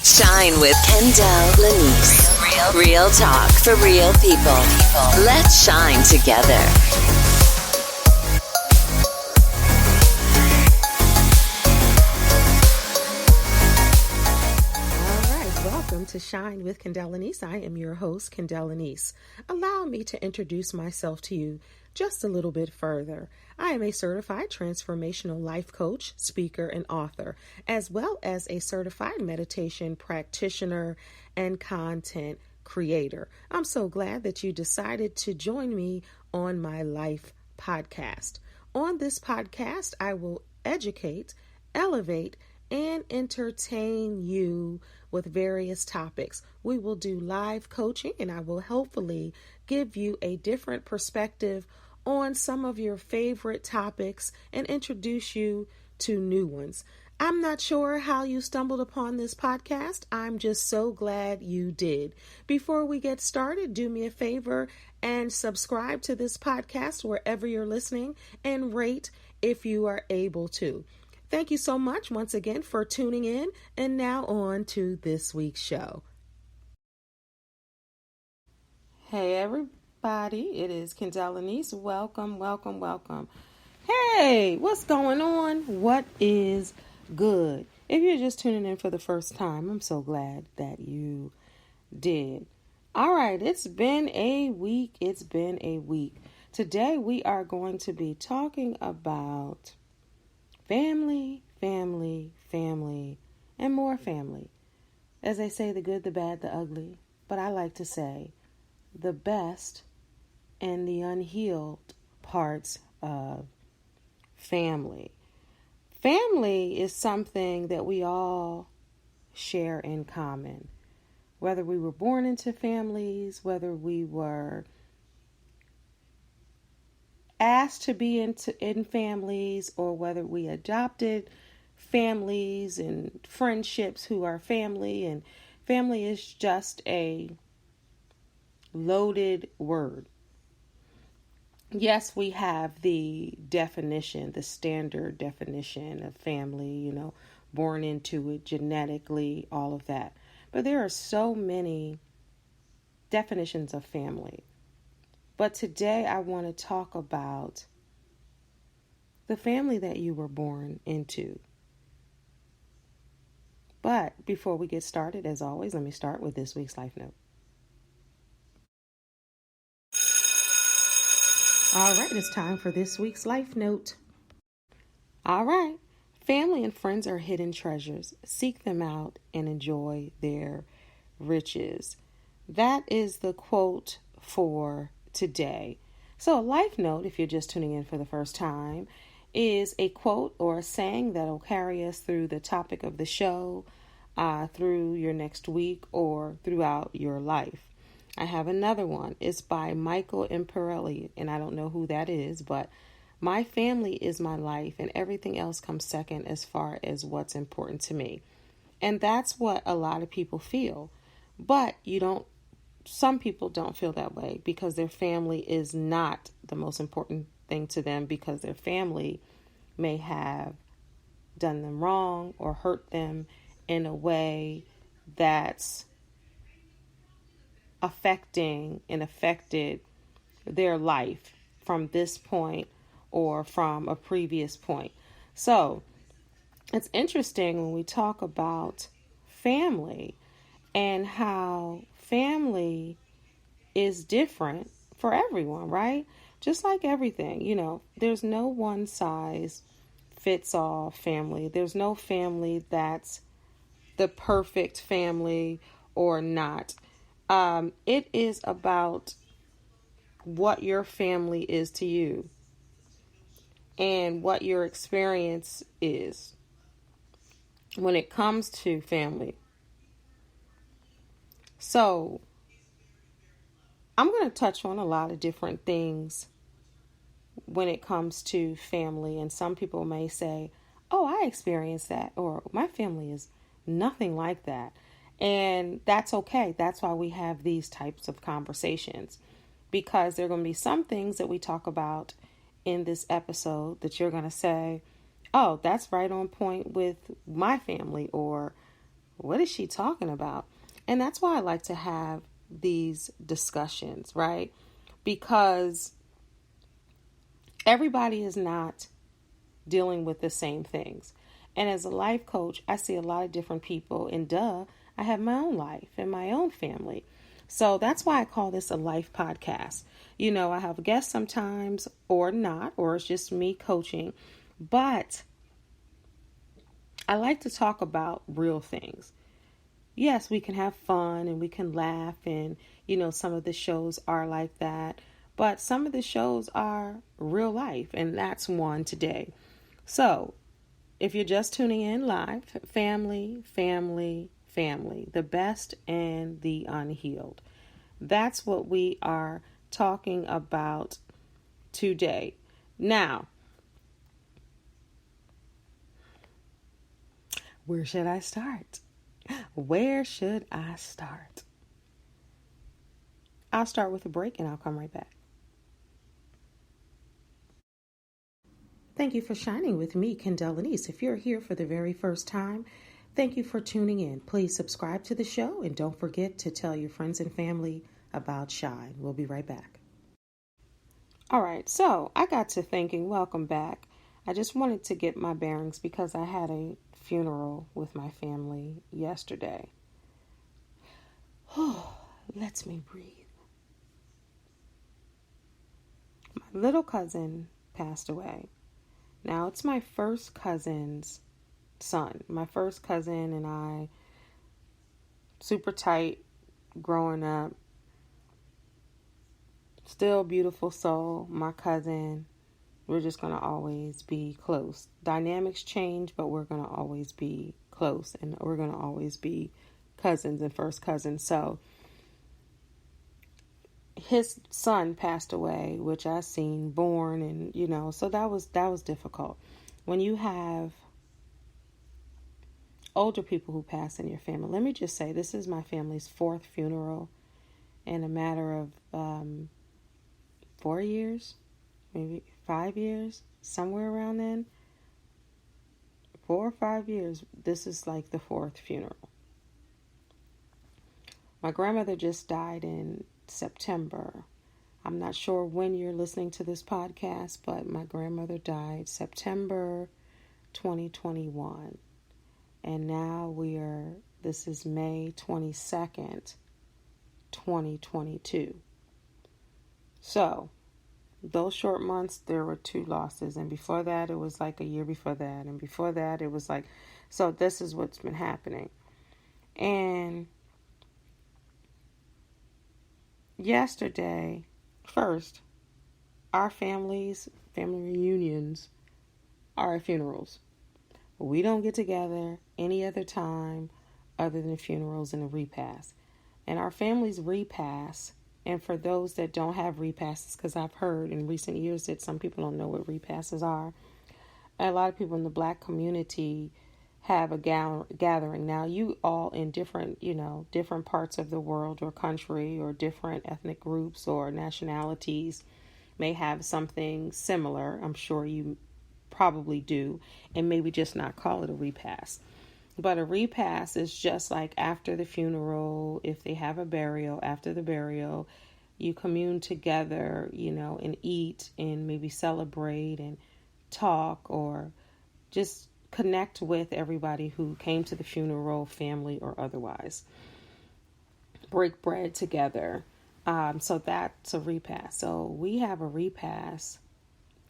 Shine with Kendell Lenice. Real talk for real people. Let's shine together. Welcome to Shine with Kendell Lenice. I am your host, Kendell Lenice. Allow me to introduce myself to you just a little bit further. I am a certified transformational life coach, speaker, and author, as well as a certified meditation practitioner and content creator. I'm so glad that you decided to join me on my life podcast. On this podcast, I will educate, elevate, and entertain you with various topics. We will do live coaching, and I will hopefully give you a different perspective on some of your favorite topics and introduce you to new ones. I'm not sure how you stumbled upon this podcast. I'm just so glad you did. Before we get started, do me a favor and subscribe to this podcast wherever you're listening and rate if you are able to. Thank you so much once again for tuning in, and now on to this week's show. Hey everybody, it is Kendell Lenice. Welcome. Hey, what's going on? What is good? If you're just tuning in for the first time, I'm so glad that you did. All right, it's been a week. Today we are going to be talking about family, and more family. As they say, the good, the bad, the ugly. But I like to say the best and the unhealed parts of family. Family is something that we all share in common. Whether we were born into families, whether we were asked to be in families, or whether we adopted families and friendships who are family. And family is just a loaded word. Yes, we have the definition, the standard definition of family, born into it genetically, all of that. But there are so many definitions of family. But today I want to talk about the family that you were born into. But before we get started, as always, let me start with this week's Life Note. All right, it's time for this week's Life Note. All right, family and friends are hidden treasures. Seek them out and enjoy their riches. That is the quote for today. So a life note, if you're just tuning in for the first time, is a quote or a saying that will carry us through the topic of the show, through your next week, or throughout your life. I have another one. It's by Michael Imperelli, and I don't know who that is, but my family is my life, and everything else comes second as far as what's important to me. And that's what a lot of people feel. But some people don't feel that way because their family is not the most important thing to them, because their family may have done them wrong or hurt them in a way that's affected their life from this point or from a previous point. So it's interesting when we talk about family and how family is different for everyone, right? Just like everything, there's no one size fits all family. There's no family that's the perfect family or not. It is about what your family is to you and what your experience is when it comes to family. So I'm going to touch on a lot of different things when it comes to family. And some people may say, oh, I experienced that, or my family is nothing like that. And that's okay. That's why we have these types of conversations, because there are going to be some things that we talk about in this episode that you're going to say, oh, that's right on point with my family, or what is she talking about? And that's why I like to have these discussions, right? Because everybody is not dealing with the same things. And as a life coach, I see a lot of different people, and I have my own life and my own family. So that's why I call this a life podcast. I have guests sometimes or not, or it's just me coaching, but I like to talk about real things. Yes, we can have fun and we can laugh, and some of the shows are like that, but some of the shows are real life, and that's one today. So if you're just tuning in live, family, the best and the unhealed. That's what we are talking about today. Now, where should I start? Where should I start? I'll start with a break and I'll come right back. Thank you for shining with me, Kendell Lenice. If you're here for the very first time, thank you for tuning in. Please subscribe to the show and don't forget to tell your friends and family about Shine. We'll be right back. All right, so I got to thinking, welcome back. I just wanted to get my bearings because I had a funeral with my family yesterday. Lets me breathe. My little cousin passed away. Now, it's my first cousin's son. My first cousin and I, super tight growing up. Still beautiful soul, my cousin. We're just going to always be close. Dynamics change, but we're going to always be close. And we're going to always be cousins and first cousins. So his son passed away, which I seen born, and so that was difficult. When you have older people who pass in your family, let me just say, this is my family's fourth funeral in a matter of 4 years, maybe 5 years, somewhere around then. 4 or 5 years. This is like the fourth funeral. My grandmother just died in September. I'm not sure when you're listening to this podcast, but my grandmother died September 2021. And now this is May 22nd, 2022. So, those short months, there were 2 losses. And before that, it was like a year before that. And before that, it was like, so this is what's been happening. And yesterday, first, our family reunions are funerals. We don't get together any other time other than funerals and a repast. And our families repass. And for those that don't have repasses, because I've heard in recent years that some people don't know what repasses are, a lot of people in the Black community have a gathering. Now, you all in different parts of the world or country or different ethnic groups or nationalities may have something similar. I'm sure you probably do, and maybe just not call it a repast. But a repast is just like after the funeral, if they have a burial, after the burial, you commune together, and eat and maybe celebrate and talk or just connect with everybody who came to the funeral, family or otherwise. Break bread together. So that's a repast. So we have a repast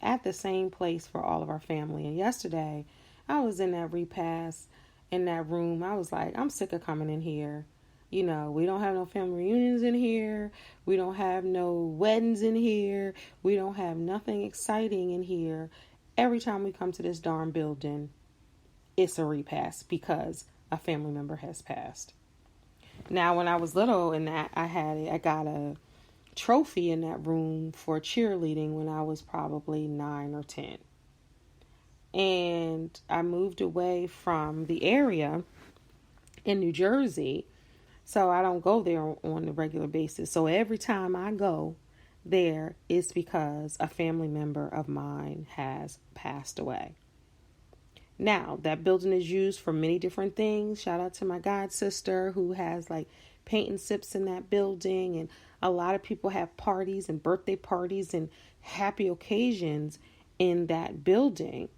at the same place for all of our family. And yesterday, I was in that repast in that room. I was like, I'm sick of coming in here. We don't have no family reunions in here. We don't have no weddings in here. We don't have nothing exciting in here. Every time we come to this darn building, it's a repast because a family member has passed. Now, when I was little and I got a trophy in that room for cheerleading when I was probably 9 or 10. And I moved away from the area in New Jersey, so I don't go there on a regular basis. So every time I go there, it's because a family member of mine has passed away. Now, that building is used for many different things. Shout out to my god sister who has like paint and sips in that building. And a lot of people have parties and birthday parties and happy occasions in that building.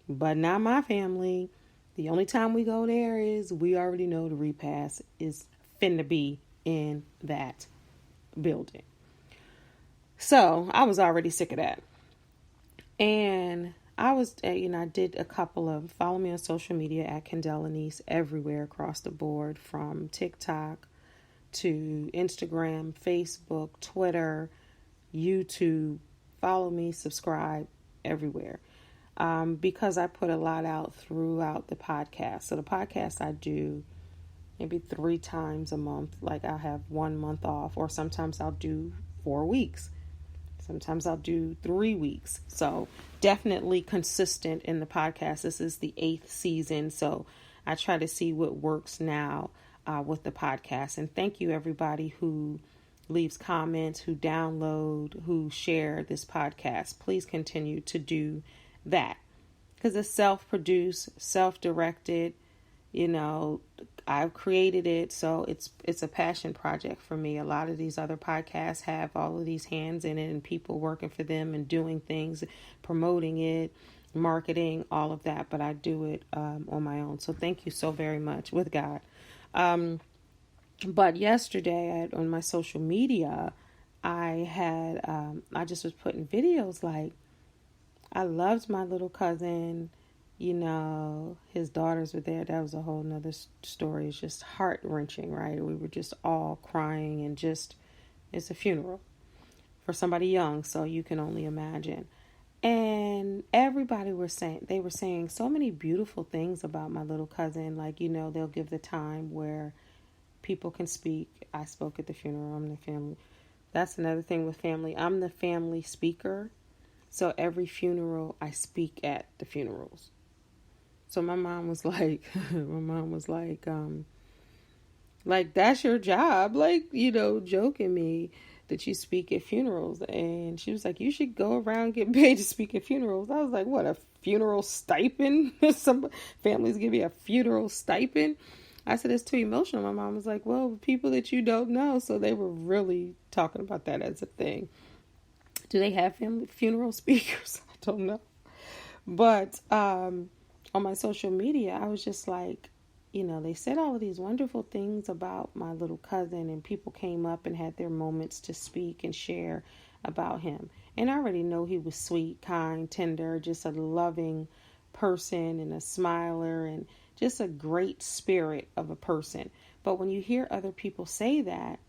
But not my family. The only time we go there is we already know the repast is finna be in that building. So I was already sick of that. And I did a couple of, follow me on social media at Kendell Lenice everywhere across the board, from TikTok to Instagram, Facebook, Twitter, YouTube. Follow me, subscribe everywhere. Because I put a lot out throughout the podcast. So the podcast I do maybe 3 times a month. Like I'll have 1 month off, or sometimes I'll do 4 weeks. Sometimes I'll do 3 weeks. So definitely consistent in the podcast. This is the 8th season. So I try to see what works now with the podcast. And thank you everybody who leaves comments, who download, who share this podcast. Please continue to do that, because it's self-produced, self-directed. I've created it, so it's a passion project for me. A lot of these other podcasts have all of these hands in it and people working for them and doing things, promoting it, marketing, all of that. But I do it on my own. So thank you so very much, with God. But yesterday on my social media, I just was putting videos like, I loved my little cousin. His daughters were there. That was a whole nother story. It's just heart-wrenching, right? We were just all crying, and it's a funeral for somebody young, so you can only imagine. And everybody were saying so many beautiful things about my little cousin. Like, they'll give the time where people can speak. I spoke at the funeral. I'm the family. That's another thing with family. I'm the family speaker. So every funeral, I speak at the funerals. So my mom was like, like, that's your job, like, joking me that you speak at funerals. And she was like, you should go around get paid to speak at funerals. I was like, what, a funeral stipend? Some families give you a funeral stipend? I said, it's too emotional. My mom was like, well, people that you don't know. So they were really talking about that as a thing. Do they have family funeral speakers? I don't know. But on my social media, I was just like, they said all of these wonderful things about my little cousin, and people came up and had their moments to speak and share about him. And I already know he was sweet, kind, tender, just a loving person and a smiler and just a great spirit of a person. But when you hear other people say that,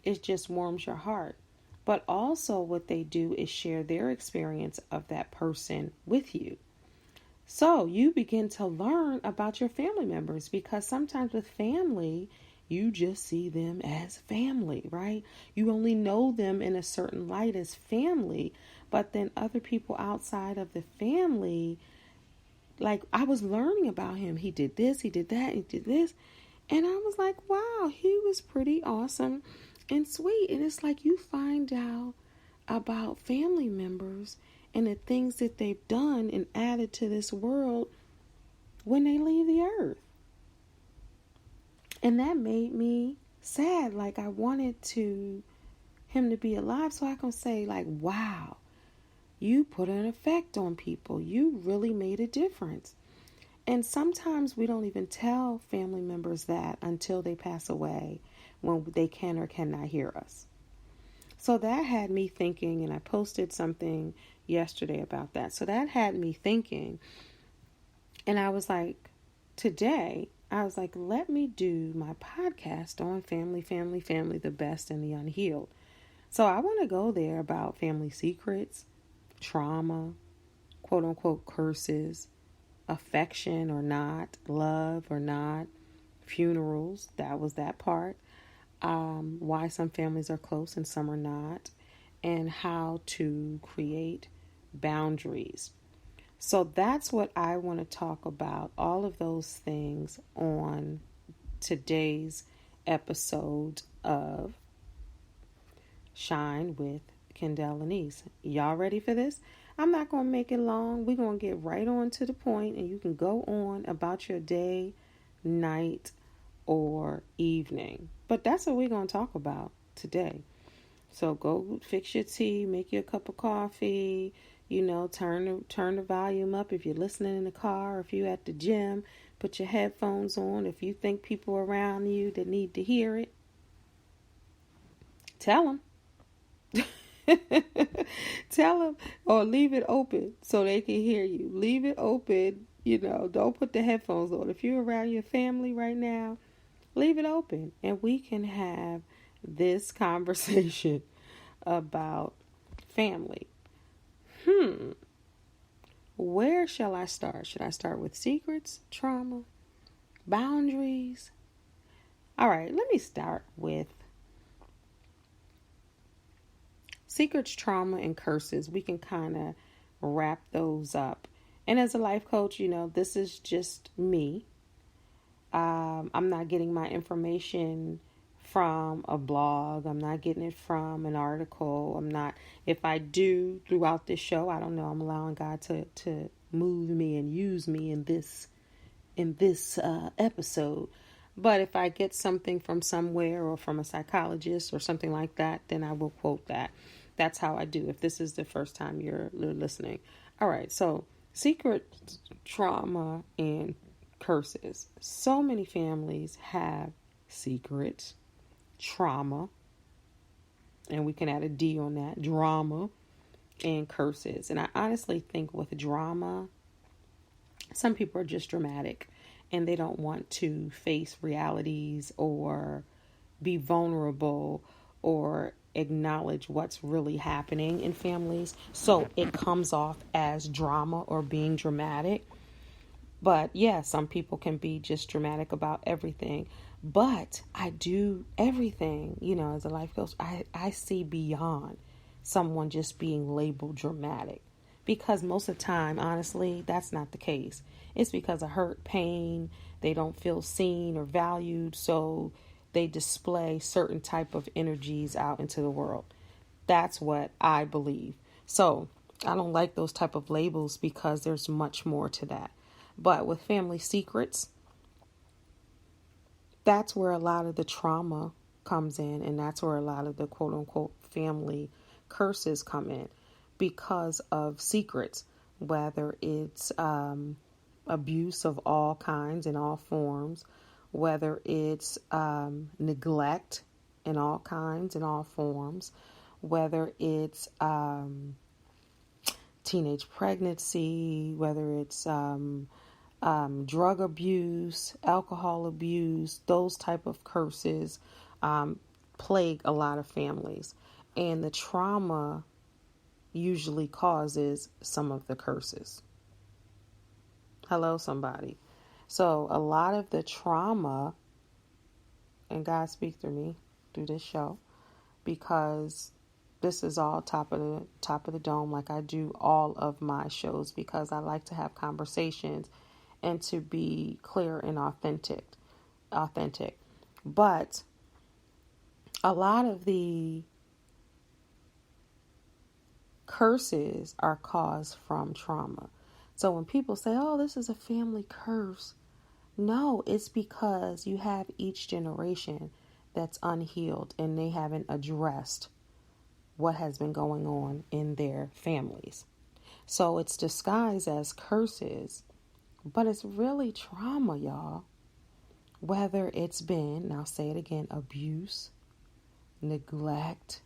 it just warms your heart. But also what they do is share their experience of that person with you. So you begin to learn about your family members, because sometimes with family, you just see them as family, right? You only know them in a certain light as family, but then other people outside of the family, like I was learning about him. He did this, he did that, he did this. And I was like, wow, he was pretty awesome and sweet. And it's like you find out about family members and the things that they've done and added to this world when they leave the earth. And that made me sad. Like I wanted him to be alive so I can say like, wow, you put an effect on people. You really made a difference. And sometimes we don't even tell family members that until they pass away, when they can or cannot hear us. So that had me thinking, and I posted something yesterday about that. So that had me thinking, and I was like, today, I was like, let me do my podcast on family, the best and the unhealed. So I want to go there about family secrets, trauma, quote unquote curses, affection or not, love or not, funerals, that was that part, why some families are close and some are not, and how to create boundaries. So that's what I want to talk about, all of those things on today's episode of Shine with Kendell Lenice. Y'all ready for this? I'm not going to make it long. We're going to get right on to the point, and you can go on about your day, night, or evening. But that's what we're going to talk about today. So go fix your tea, make you a cup of coffee, turn the volume up if you're listening in the car, if you're at the gym, put your headphones on. If you think people around you that need to hear it, tell them. Tell them, or leave it open so they can hear you. Leave it open, don't put the headphones on. If you're around your family right now, leave it open and we can have this conversation about family. Where shall I start? Should I start with secrets, trauma, boundaries? All right, let me start with secrets, trauma, and curses. We can kind of wrap those up. And as a life coach, this is just me. I'm not getting my information from a blog. I'm not getting it from an article. If I do throughout this show, I don't know, I'm allowing God to move me and use me in this episode. But if I get something from somewhere or from a psychologist or something like that, then I will quote that. That's how I do if this is the first time you're listening. All right, so secret, trauma, and curses. So many families have secrets, trauma, and we can add a D on that, drama, and curses. And I honestly think with drama, some people are just dramatic and they don't want to face realities or be vulnerable or acknowledge what's really happening in families. So it comes off as drama or being dramatic. But yeah, some people can be just dramatic about everything. But I do everything, as a life coach, I see beyond someone just being labeled dramatic. Because most of the time, honestly, that's not the case. It's because of hurt, pain, they don't feel seen or valued, so they display certain type of energies out into the world. That's what I believe. So I don't like those type of labels because there's much more to that. But with family secrets, that's where a lot of the trauma comes in, and that's where a lot of the quote unquote family curses come in because of secrets, whether it's abuse of all kinds and all forms, whether it's neglect in all kinds and all forms, whether it's teenage pregnancy, whether it's drug abuse, alcohol abuse, those type of curses plague a lot of families. And the trauma usually causes some of the curses. Hello, somebody. So a lot of the trauma, and God speak through me through this show, because this is all top of the dome, like I do all of my shows, because I like to have conversations and to be clear and authentic. But a lot of the curses are caused from trauma. So when people say, oh, this is a family curse, no, it's because you have each generation that's unhealed and they haven't addressed what has been going on in their families. So it's disguised as curses, but it's really trauma, y'all. Whether it's been, and I'll say it again, abuse, neglect,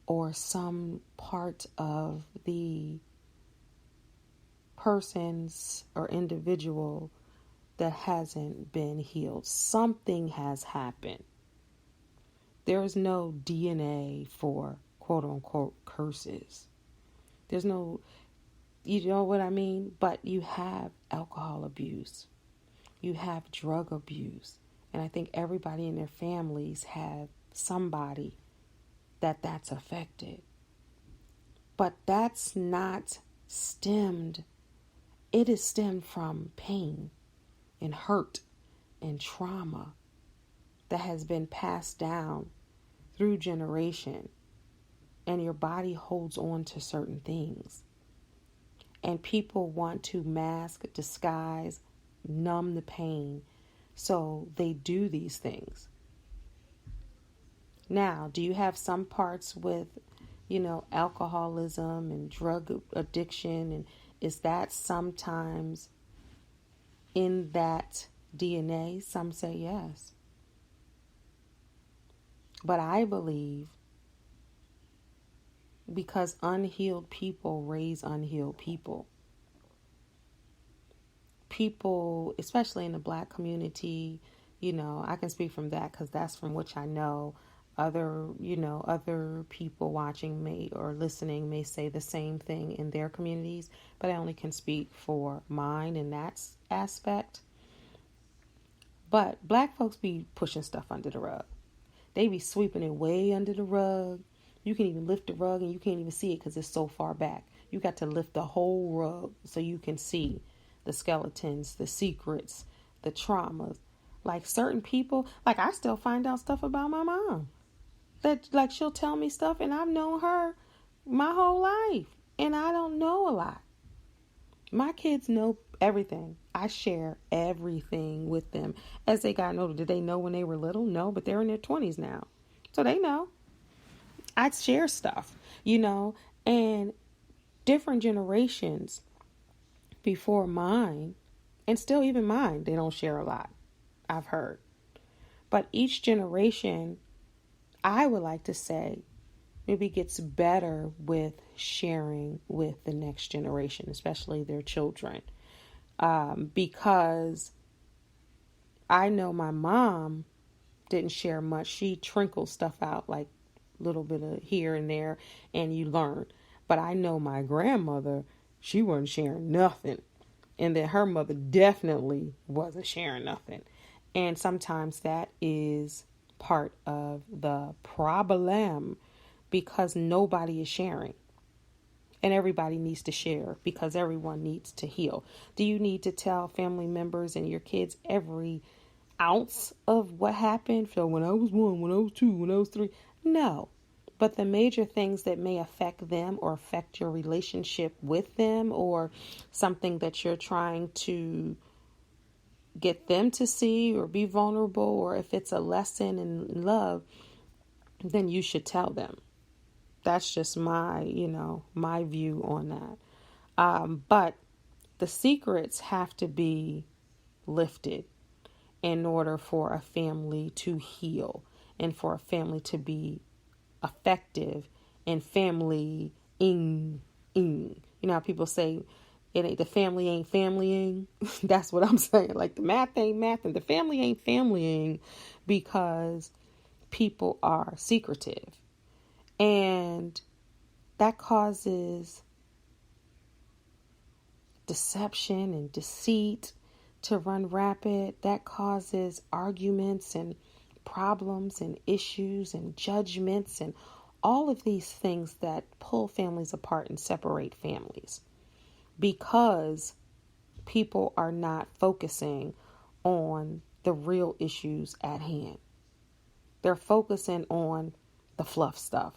or some part of the person's or individual that hasn't been healed. Something has happened. There is no DNA for quote unquote curses. There's no, you know what I mean? But you have alcohol abuse. You have drug abuse. And I think everybody in their families have somebody that's affected. But that's not stemmed. It is stemmed from pain and hurt and trauma that has been passed down through generation. And your body holds on to certain things. And people want to mask, disguise, numb the pain. So they do these things. Now, do you have some parts with, alcoholism and drug addiction? And is that sometimes in that DNA? Some say yes. But I believe because unhealed people raise unhealed people. People, especially in the Black community, I can speak from that because that's from which I know. Other people watching or listening may say the same thing in their communities, but I only can speak for mine in that aspect. But Black folks be pushing stuff under the rug. They be sweeping it way under the rug. You can even lift the rug and you can't even see it because it's so far back. You got to lift the whole rug so you can see the skeletons, the secrets, the traumas. Like certain people, like I still find out stuff about my mom. That like she'll tell me stuff and I've known her my whole life and I don't know a lot. My kids know everything. I share everything with them as they got older. Did they know when they were little? No, but they're in their 20s now. So they know. I share stuff, and different generations before mine, and still even mine, they don't share a lot, I've heard. But each generation, I would like to say, maybe gets better with sharing with the next generation, especially their children. Because I know my mom didn't share much. She trickled stuff out like a little bit of here and there, and you learn. But I know my grandmother, she wasn't sharing nothing. And then her mother definitely wasn't sharing nothing. And sometimes that is part of the problem because nobody is sharing. And everybody needs to share because everyone needs to heal. Do you need to tell family members and your kids every ounce of what happened? So when I was 1, when I was 2, when I was 3. No. But the major things that may affect them or affect your relationship with them or something that you're trying to get them to see or be vulnerable, or if it's a lesson in love, then you should tell them. That's just my view on that. But the secrets have to be lifted in order for a family to heal and for a family to be effective and family-ing. How people say it ain't the family ain't familying. That's what I'm saying. Like the math ain't math and the family ain't familying because people are secretive. And that causes deception and deceit to run rapid. That causes arguments and problems and issues and judgments and all of these things that pull families apart and separate families because people are not focusing on the real issues at hand. They're focusing on the fluff stuff.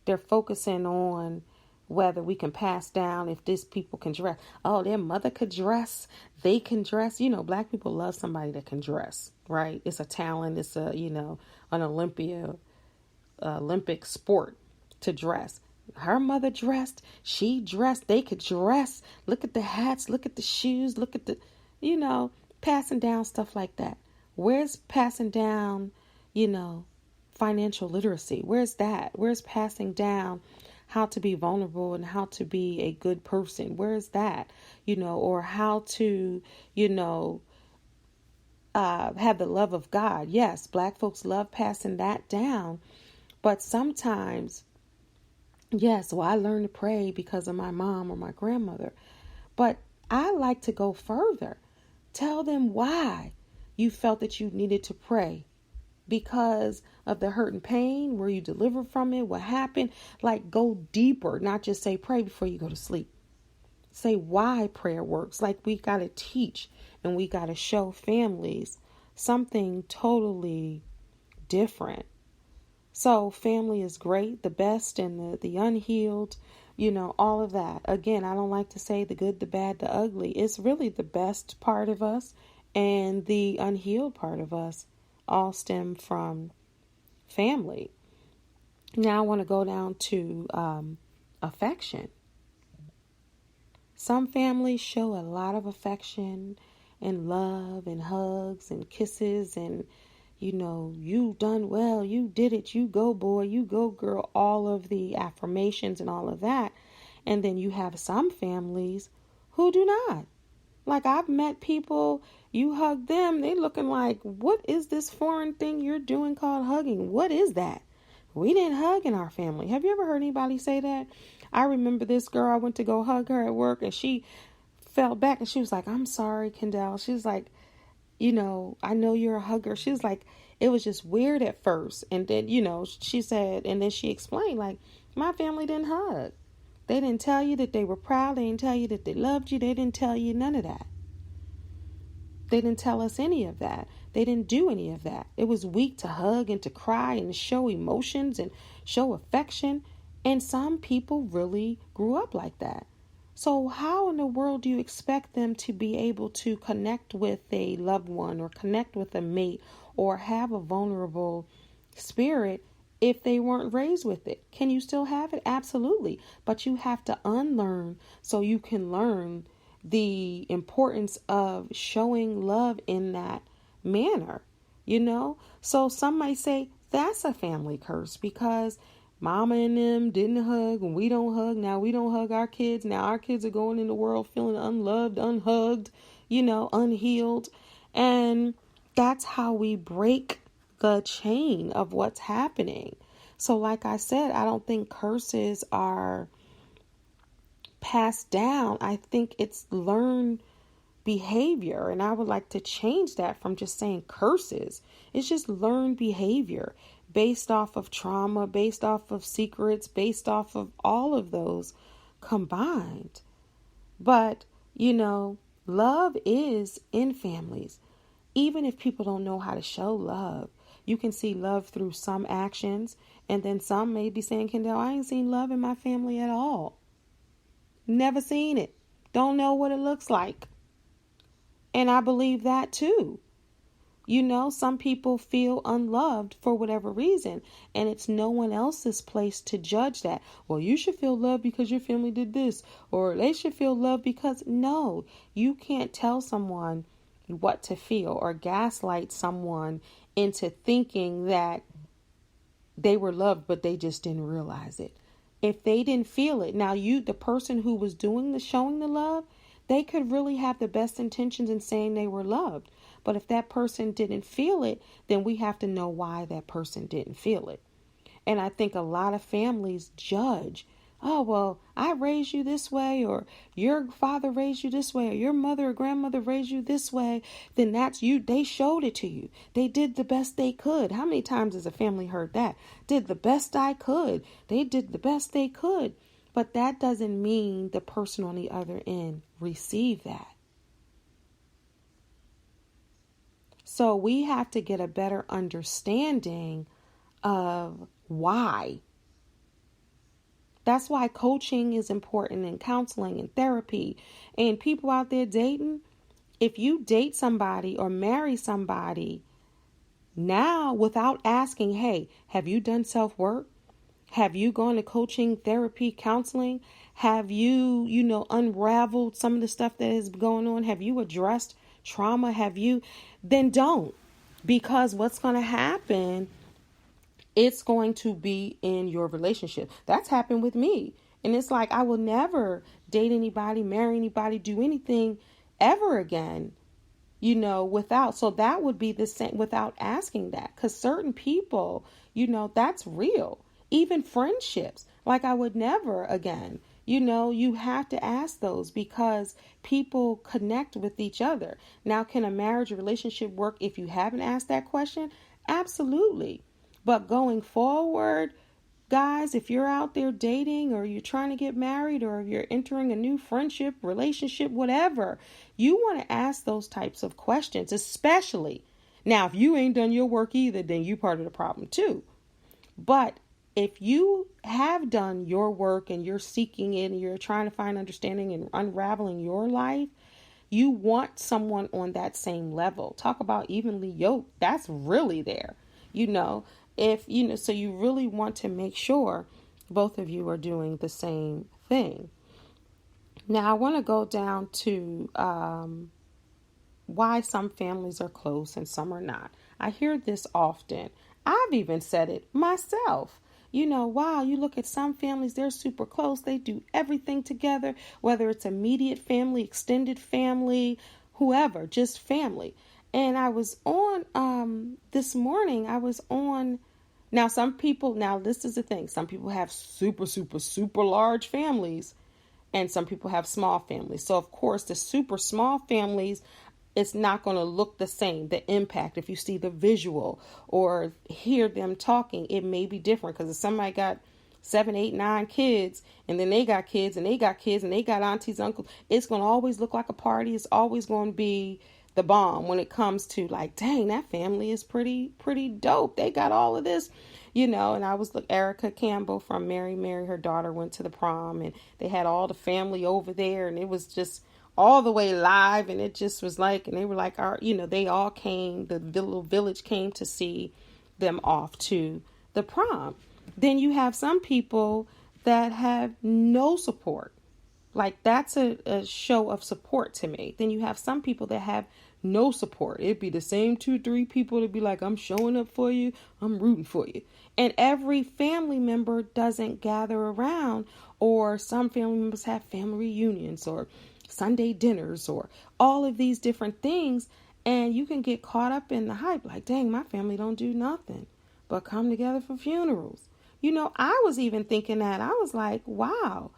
They're focusing on whether we can pass down if these people can dress. Oh, their mother could dress. They can dress. Black people love somebody that can dress, right? It's a talent. It's an Olympic sport to dress. Her mother dressed. She dressed. They could dress. Look at the hats. Look at the shoes. Look at the, passing down stuff like that. Where's passing down, financial literacy? Where's that? Where's passing down how to be vulnerable and how to be a good person? Where's that? Or how to, have the love of God. Yes, Black folks love passing that down. But sometimes, yes, well, I learned to pray because of my mom or my grandmother. But I like to go further. Tell them why you felt that you needed to pray. Because of the hurt and pain, were you delivered from it? What happened? Like go deeper, not just say pray before you go to sleep. Say why prayer works. Like we got to teach and we got to show families something totally different. So family is great, the best and the unhealed, all of that. Again, I don't like to say the good, the bad, the ugly. It's really the best part of us and the unhealed part of us all stem from family. Now I want to go down to affection. Some families show a lot of affection and love and hugs and kisses and, you done well, you did it, you go boy, you go girl, all of the affirmations and all of that. And then you have some families who do not. Like I've met people, you hug them, they looking like, what is this foreign thing you're doing called hugging? What is that? We didn't hug in our family. Have you ever heard anybody say that? I remember this girl, I went to go hug her at work and she fell back and she was like, I'm sorry, Kendell. She was like, I know you're a hugger. She was like, it was just weird at first. And then, she said, and then she explained, like, my family didn't hug. They didn't tell you that they were proud. They didn't tell you that they loved you. They didn't tell you none of that. They didn't tell us any of that. They didn't do any of that. It was weak to hug and to cry and to show emotions and show affection. And some people really grew up like that. So how in the world do you expect them to be able to connect with a loved one or connect with a mate or have a vulnerable spirit if they weren't raised with it? Can you still have it? Absolutely. But you have to unlearn so you can learn the importance of showing love in that manner, So some might say that's a family curse because mama and them didn't hug and we don't hug. Now we don't hug our kids. Now our kids are going in the world feeling unloved, unhugged, unhealed. And that's how we break the chain of what's happening. So like I said, I don't think curses are passed down. I think it's learned behavior. And I would like to change that from just saying curses. It's just learned behavior based off of trauma, based off of secrets, based off of all of those combined. But, love is in families. Even if people don't know how to show love, you can see love through some actions. And then some may be saying, Kendell, I ain't seen love in my family at all. Never seen it. Don't know what it looks like. And I believe that too. Some people feel unloved for whatever reason, and it's no one else's place to judge that. Well, you should feel loved because your family did this, or they should feel loved because no, you can't tell someone what to feel or gaslight someone into thinking that they were loved, but they just didn't realize it. If they didn't feel it, now the person who was showing the love, they could really have the best intentions in saying they were loved. But if that person didn't feel it, then we have to know why that person didn't feel it. And I think a lot of families judge, oh, well, I raised you this way, or your father raised you this way, or your mother or grandmother raised you this way, then that's you. They showed it to you. They did the best they could. How many times has a family heard that? Did the best I could. They did the best they could. But that doesn't mean the person on the other end received that. So we have to get a better understanding of why. That's why coaching is important, and counseling and therapy. And people out there dating, if you date somebody or marry somebody now without asking, hey, have you done self-work? Have you gone to coaching, therapy, counseling? Have you, unraveled some of the stuff that is going on? Have you addressed trauma? Then don't. Because what's going to happen, it's going to be in your relationship. That's happened with me. And it's like, I will never date anybody, marry anybody, do anything ever again, so that would be the same without asking that. Because certain people, that's real. Even friendships, like I would never again. You have to ask those because people connect with each other. Now, can a marriage or relationship work if you haven't asked that question? Absolutely. But going forward, guys, if you're out there dating or you're trying to get married or you're entering a new friendship, relationship, whatever, you want to ask those types of questions, especially. Now, if you ain't done your work either, then you're part of the problem too. But if you have done your work and you're seeking it and you're trying to find understanding and unraveling your life, you want someone on that same level. Talk about evenly yoked. That's really there. So you really want to make sure both of you are doing the same thing. Now, I want to go down to why some families are close and some are not. I hear this often. I've even said it myself. Wow, you look at some families, they're super close. They do everything together, whether it's immediate family, extended family, whoever, just family. And I was on, this morning, now this is the thing. Some people have super, super, super large families and some people have small families. So, of course, the super small families, it's not going to look the same. The impact, if you see the visual or hear them talking, it may be different. Because if somebody got 7, 8, 9 kids, and then they got kids, and they got kids, and they got aunties, uncles, it's going to always look like a party. It's always going to be the bomb when it comes to like, dang, that family is pretty dope. They got all of this, And I was Erica Campbell from Mary, her daughter went to the prom, and they had all the family over there, and it was just all the way live, and it just was like, and they were like, they all came, the little village came to see them off to the prom. Then you have some people that have no support. Like, that's a show of support to me. Then you have some people that have no support. It'd be the same 2-3 people to be like, I'm showing up for you, I'm rooting for you. And every family member doesn't gather around, or some family members have family reunions or Sunday dinners or all of these different things. And you can get caught up in the hype. Like, dang, my family don't do nothing but come together for funerals. I was even thinking that. I was like, wow,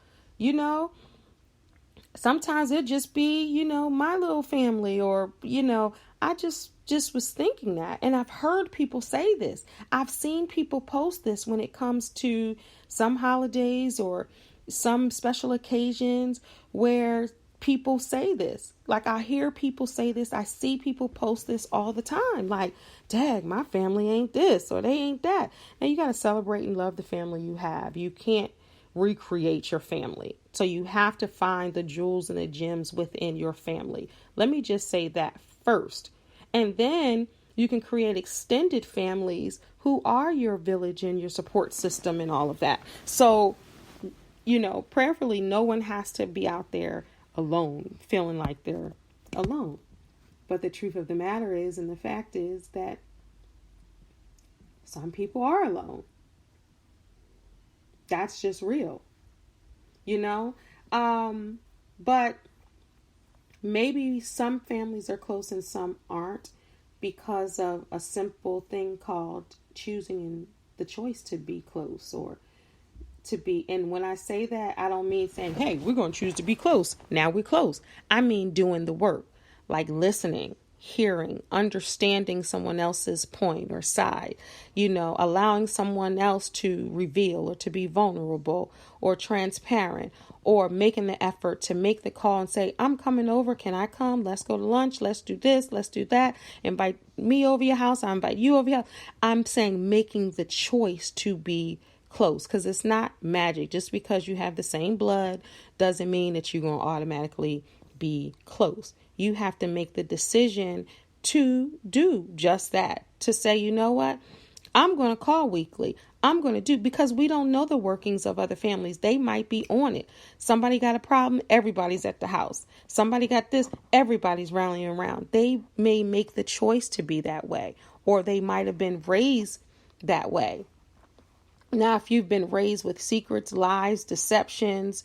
sometimes it just be, my little family, or, I just was thinking that. And I've heard people say this. I've seen people post this when it comes to some holidays or some special occasions where people say this. Like, I hear people say this. I see people post this all the time. Like, dang, my family ain't this or they ain't that. Now, you got to celebrate and love the family you have. You can't recreate your family. So you have to find the jewels and the gems within your family. Let me just say that first. And then you can create extended families who are your village and your support system and all of that. So, prayerfully, no one has to be out there alone, feeling like they're alone. But the truth of the matter is, and the fact is, that some people are alone. That's just real, but maybe some families are close and some aren't because of a simple thing called choosing the choice to be close or to be. And when I say that, I don't mean saying, hey, we're going to choose to be close. Now we're close. I mean doing the work, like listening, hearing, understanding someone else's point or side, allowing someone else to reveal or to be vulnerable or transparent, or making the effort to make the call and say, I'm coming over. Can I come? Let's go to lunch. Let's do this. Let's do that. Invite me over your house. I invite you over your house. I'm saying making the choice to be close, because it's not magic. Just because you have the same blood doesn't mean that you're going to automatically be close. You have to make the decision to do just that, to say, you know what, I'm going to call weekly. I'm going to do, because we don't know the workings of other families. They might be on it. Somebody got a problem, everybody's at the house. Somebody got this, everybody's rallying around. They may make the choice to be that way, or they might have been raised that way. Now, if you've been raised with secrets, lies, deceptions,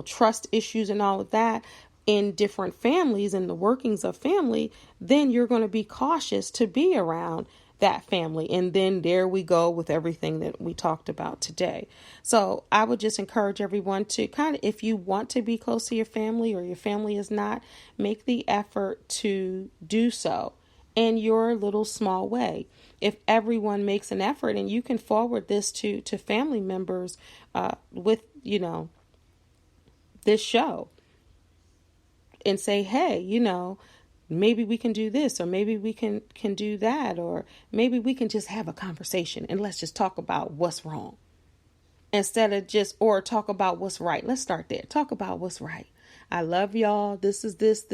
trust issues and all of that in different families and the workings of family, then you're going to be cautious to be around that family. And then there we go with everything that we talked about today. So I would just encourage everyone to kind of, if you want to be close to your family or your family is not, make the effort to do so in your little small way. If everyone makes an effort, and you can forward this to family members with, this show, and say, hey, maybe we can do this, or maybe we can do that, or maybe we can just have a conversation and let's just talk about what's wrong instead of or talk about what's right. Let's start there. Talk about what's right. I love y'all. This is this,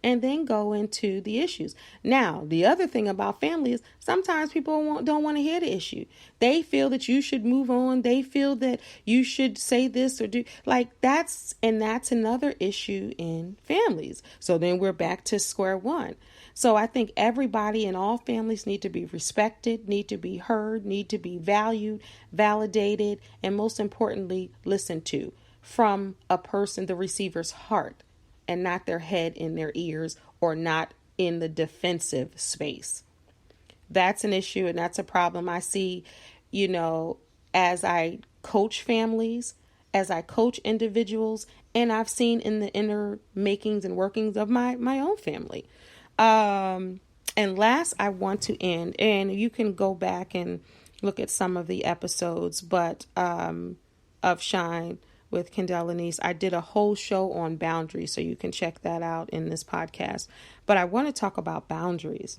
and then go into the issues. Now, the other thing about family is sometimes people don't want to hear the issue. They feel that you should move on. They feel that you should say this or do that's another issue in families. So then we're back to square one. So I think everybody in all families need to be respected, need to be heard, need to be valued, validated, and most importantly, listened to from a person, the receiver's heart, and not their head in their ears or not in the defensive space. That's an issue and that's a problem I see, as I coach families, as I coach individuals, and I've seen in the inner makings and workings of my own family. And last, I want to end, and you can go back and look at some of the episodes, but of Shine with Kendell Lenice. I did a whole show on boundaries, so you can check that out in this podcast. But I want to talk about boundaries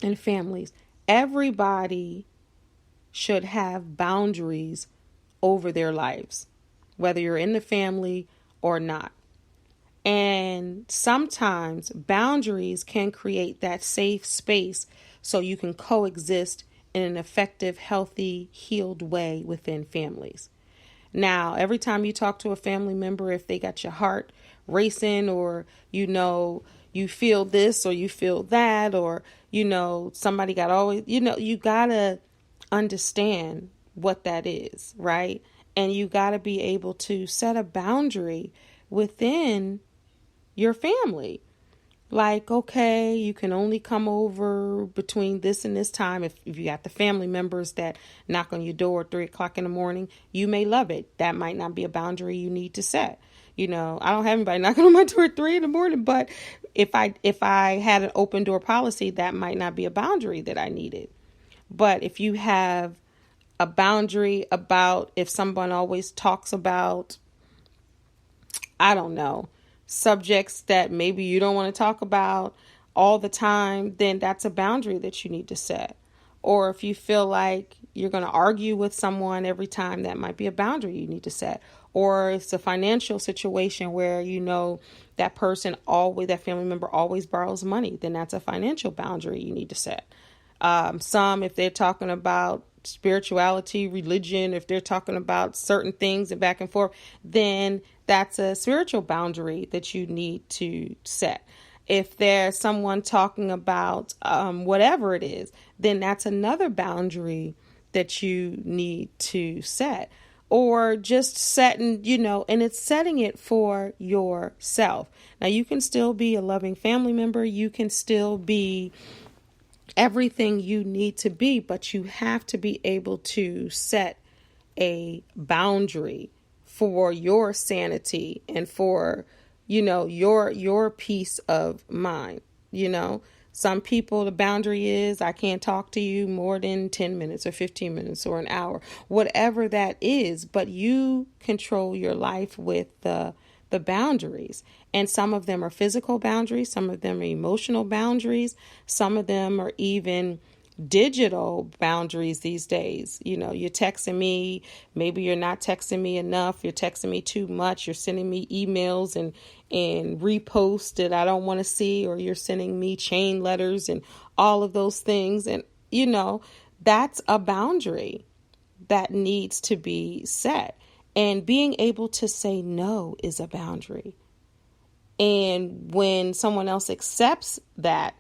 in families. Everybody should have boundaries over their lives, whether you're in the family or not. And sometimes boundaries can create that safe space so you can coexist in an effective, healthy, healed way within families. Now, every time you talk to a family member, if they got your heart racing or, you feel this or you feel that, or, somebody got always, you got to understand what that is, right? And you got to be able to set a boundary within your family. Like, okay, you can only come over between this and this time. If you got the family members that knock on your door at 3:00 in the morning, you may love it. That might not be a boundary you need to set. I don't have anybody knocking on my door at 3 in the morning, but if I had an open door policy, that might not be a boundary that I needed. But if you have a boundary about if someone always talks about, I don't know, subjects that maybe you don't want to talk about all the time, then that's a boundary that you need to set. Or if you feel like you're going to argue with someone every time, that might be a boundary you need to set. Or if it's a financial situation where that person that family member always borrows money, then that's a financial boundary you need to set. If they're talking about spirituality, religion, if they're talking about certain things and back and forth, then that's a spiritual boundary that you need to set. If there's someone talking about whatever it is, then that's another boundary that you need to set. Or just setting, and it's setting it for yourself. Now, you can still be a loving family member. You can still be everything you need to be, but you have to be able to set a boundary for your sanity and for, your peace of mind. Some people, the boundary is, I can't talk to you more than 10 minutes or 15 minutes or an hour, whatever that is, but you control your life with the boundaries. And some of them are physical boundaries. Some of them are emotional boundaries. Some of them are even digital boundaries these days. You're texting me. Maybe you're not texting me enough. You're texting me too much. You're sending me emails and reposts that I don't want to see, or you're sending me chain letters and all of those things. And, that's a boundary that needs to be set. And being able to say no is a boundary. And when someone else accepts that,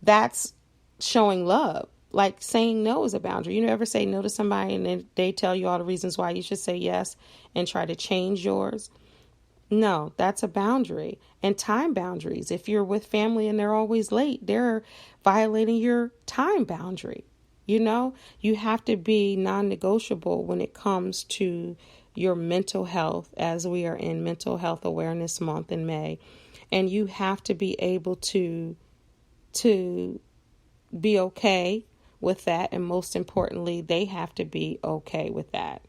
that's showing love. Like saying no is a boundary. You ever say no to somebody and then they tell you all the reasons why you should say yes and try to change yours? No, that's a boundary. And time boundaries. If you're with family and they're always late, they're violating your time boundary. You have to be non-negotiable when it comes to your mental health, as we are in Mental Health Awareness Month in May. And you have to be able to be okay with that. And most importantly, they have to be okay with that.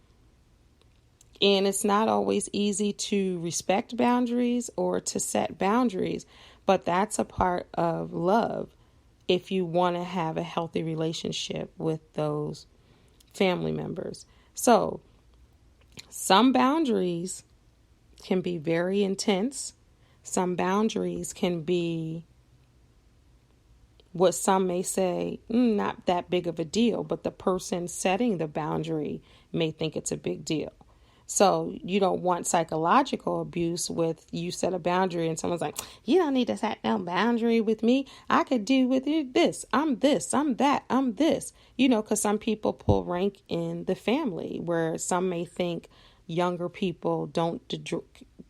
And it's not always easy to respect boundaries or to set boundaries, But that's a part of love if you want to have a healthy relationship with those family members. So some boundaries can be very intense. Some boundaries can be what some may say, not that big of a deal, but the person setting the boundary may think it's a big deal. So you don't want psychological abuse with you set a boundary and someone's like, you don't need to set no boundary with me. I could do with you this, I'm that, I'm this. Because some people pull rank in the family where some may think younger people don't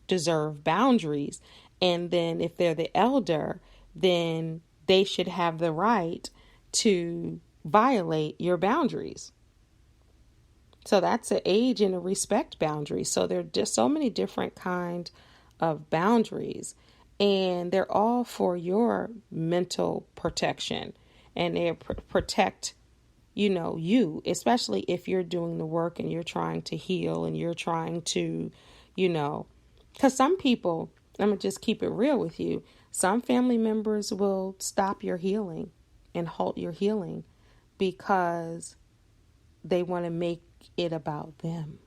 deserve boundaries. And then if they're the elder, then they should have the right to violate your boundaries. So that's an age and a respect boundary. So there are just so many different kinds of boundaries, and they're all for your mental protection, and they protect, you, especially if you're doing the work and you're trying to heal and you're trying to, because some people, I'm going to just keep it real with you. Some family members will stop your healing and halt your healing because they want to make it about them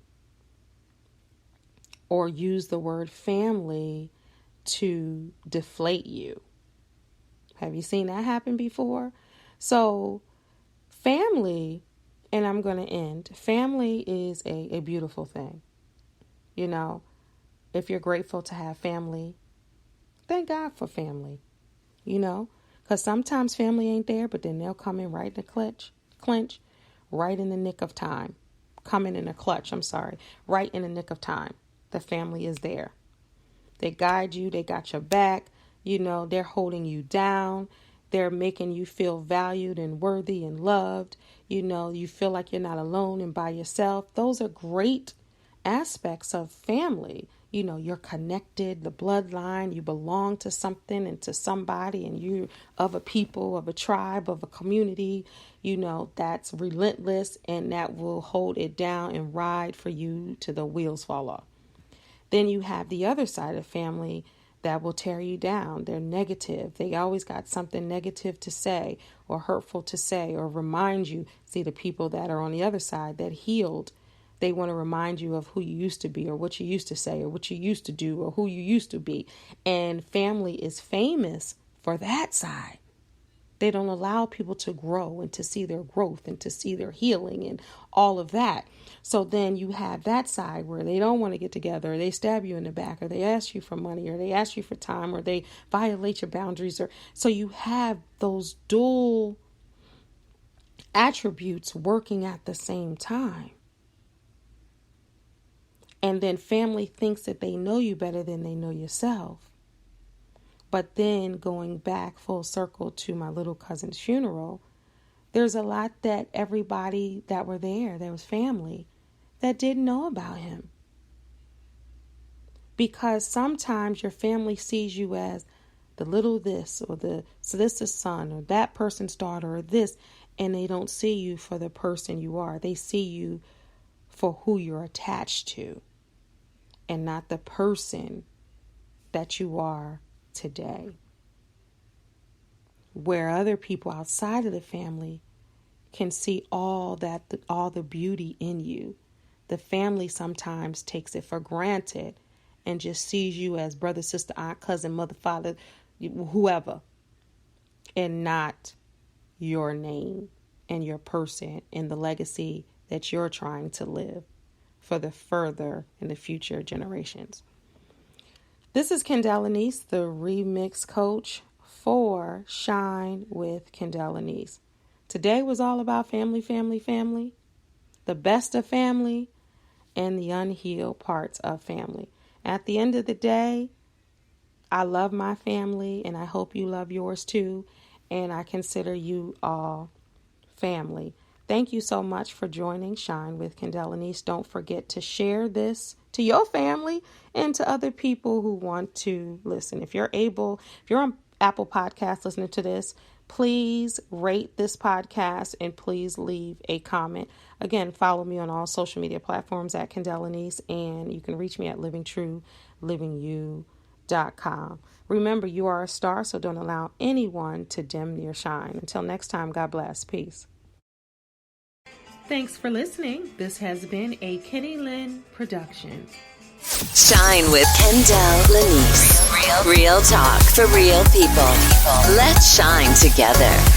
or use the word family to deflate you. Have you seen that happen before? So family, and I'm going to end, family is a beautiful thing. If you're grateful to have family, thank God for family, because sometimes family ain't there, but then they'll come in right in the clinch, right in the nick of time. Right in the nick of time. The family is there. They guide you. They got your back. They're holding you down. They're making you feel valued and worthy and loved. You feel like you're not alone and by yourself. Those are great aspects of family. You're connected, the bloodline, you belong to something and to somebody, and you of a people, of a tribe, of a community, that's relentless and that will hold it down and ride for you till the wheels fall off. Then you have the other side of family that will tear you down. They're negative. They always got something negative to say or hurtful to say or remind you. See, the people that are on the other side that healed, they want to remind you of who you used to be or what you used to say or what you used to do or who you used to be. And family is famous for that side. They don't allow people to grow and to see their growth and to see their healing and all of that. So then you have that side where they don't want to get together, or they stab you in the back, or they ask you for money, or they ask you for time, or they violate your boundaries. Or so you have those dual attributes working at the same time. And then family thinks that they know you better than they know yourself. But then going back full circle to my little cousin's funeral, there's a lot that everybody that were there was family, that didn't know about him. Because sometimes your family sees you as the little this or the solicitor's son or that person's daughter or this, and they don't see you for the person you are. They see you for who you're attached to and not the person that you are today. Where other people outside of the family can see all the beauty in you. The family sometimes takes it for granted and just sees you as brother, sister, aunt, cousin, mother, father, whoever, and not your name and your person and the legacy that you're trying to live for the further and the future generations. This is Kendell Lenice, the remix coach for Shine with Kendell Lenice. Today was all about family, the best of family, and the unhealed parts of family. At the end of the day, I love my family, and I hope you love yours too, and I consider you all family. Thank you so much for joining Shine with Kendell Lenice. Don't forget to share this to your family and to other people who want to listen. If you're on Apple Podcasts listening to this, please rate this podcast and please leave a comment. Again, follow me on all social media platforms at Kendell Lenice, and you can reach me at Living True, Living You unhealed.com. Remember, you are a star, so don't allow anyone to dim your shine. Until next time, God bless. Peace. Thanks for listening. This has been a Kenny Lynn production. Shine with Kendell Lenice. Real talk for real people. Let's shine together.